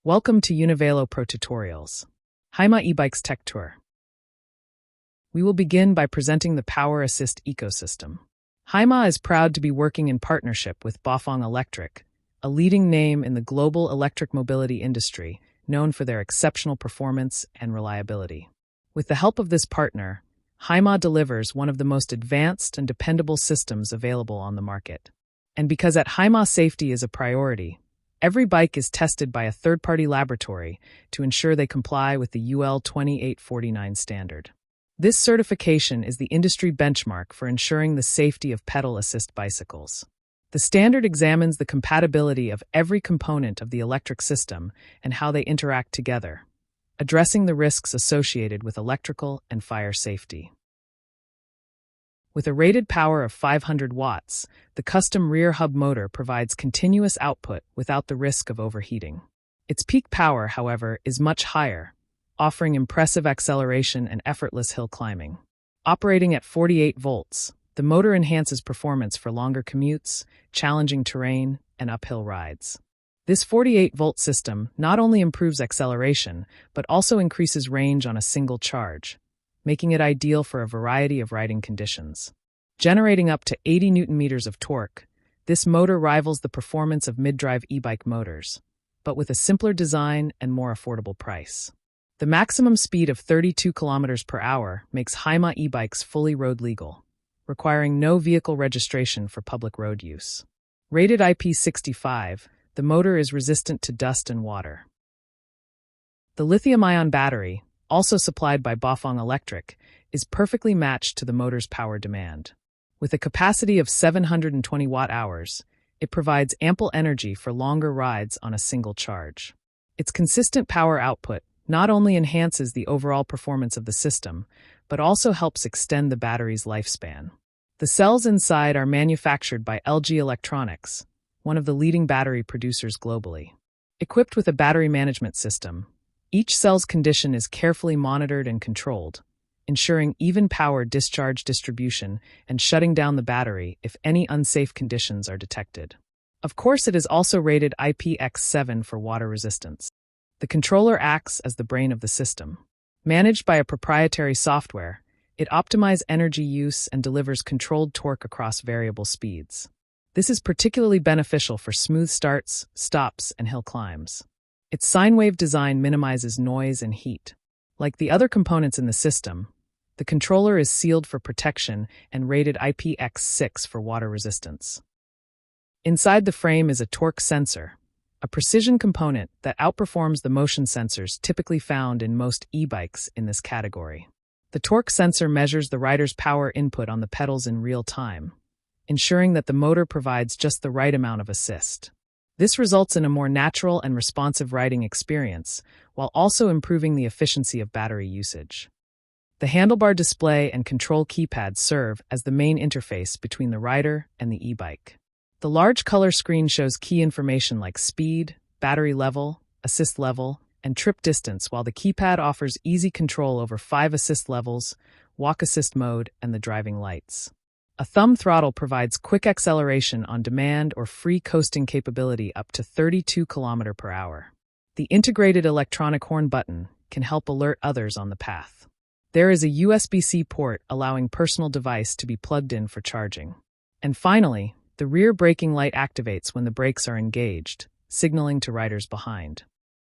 Welcome to UNIVELO Pro Tutorials. AIMA e-bikes tech tour. We will begin by presenting the power assist ecosystem. AIMA is proud to be working in partnership with Bafang Electric, a leading name in the global electric mobility industry, known for their exceptional performance and reliability. With the help of this partner, AIMA delivers one of the most advanced and dependable systems available on the market. And because at AIMA safety is a priority, every bike is tested by a third-party laboratory to ensure they comply with the UL 2849 standard. This certification is the industry benchmark for ensuring the safety of pedal assist bicycles. The standard examines the compatibility of every component of the electric system and how they interact together, addressing the risks associated with electrical and fire safety. With a rated power of 500 watts, the custom rear hub motor provides continuous output without the risk of overheating. Its peak power, however, is much higher, offering impressive acceleration and effortless hill climbing. Operating at 48 volts, the motor enhances performance for longer commutes, challenging terrain, and uphill rides. This 48-volt system not only improves acceleration, but also increases range on a single charge, making it ideal for a variety of riding conditions. Generating up to 80 Nm of torque, this motor rivals the performance of mid-drive e-bike motors, but with a simpler design and more affordable price. The maximum speed of 32 km per hour makes AIMA e-bikes fully road legal, requiring no vehicle registration for public road use. Rated IP65, the motor is resistant to dust and water. The lithium-ion battery, also supplied by Bafang Electric, is perfectly matched to the motor's power demand. With a capacity of 720 watt-hours, it provides ample energy for longer rides on a single charge. Its consistent power output not only enhances the overall performance of the system, but also helps extend the battery's lifespan. The cells inside are manufactured by LG Electronics, one of the leading battery producers globally. Equipped with a battery management system, each cell's condition is carefully monitored and controlled, ensuring even power discharge distribution and shutting down the battery if any unsafe conditions are detected. Of course, it is also rated IPX7 for water resistance. The controller acts as the brain of the system. Managed by a proprietary software, it optimizes energy use and delivers controlled torque across variable speeds. This is particularly beneficial for smooth starts, stops, and hill climbs. Its sine wave design minimizes noise and heat. Like the other components in the system, the controller is sealed for protection and rated IPX6 for water resistance. Inside the frame is a torque sensor, a precision component that outperforms the motion sensors typically found in most e-bikes in this category. The torque sensor measures the rider's power input on the pedals in real time, ensuring that the motor provides just the right amount of assist. This results in a more natural and responsive riding experience, while also improving the efficiency of battery usage. The handlebar display and control keypad serve as the main interface between the rider and the e-bike. The large color screen shows key information like speed, battery level, assist level, and trip distance, while the keypad offers easy control over 5 assist levels, walk assist mode, and the driving lights. A thumb throttle provides quick acceleration on demand or free coasting capability up to 32 km per hour. The integrated electronic horn button can help alert others on the path. There is a USB-C port allowing personal device to be plugged in for charging. And finally, the rear braking light activates when the brakes are engaged, signaling to riders behind.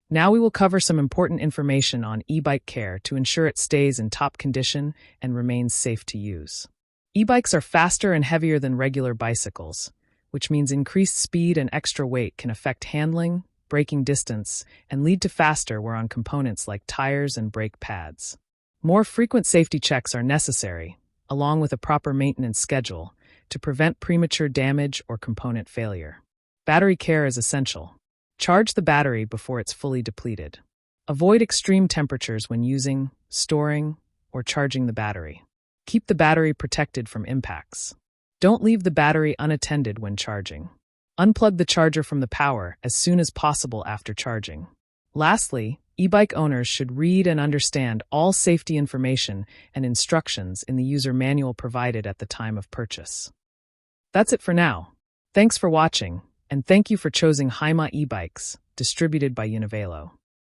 Now we will cover some important information on e-bike care to ensure it stays in top condition and remains safe to use. E-bikes are faster and heavier than regular bicycles, which means increased speed and extra weight can affect handling, braking distance, and lead to faster wear on components like tires and brake pads. More frequent safety checks are necessary, along with a proper maintenance schedule, to prevent premature damage or component failure. Battery care is essential. Charge the battery before it's fully depleted. Avoid extreme temperatures when using, storing, or charging the battery. Keep the battery protected from impacts. Don't leave the battery unattended when charging. Unplug the charger from the power as soon as possible after charging. Lastly, e-bike owners should read and understand all safety information and instructions in the user manual provided at the time of purchase. That's it for now. Thanks for watching, And thank you for choosing AIMA e-bikes, distributed by UNIVELO.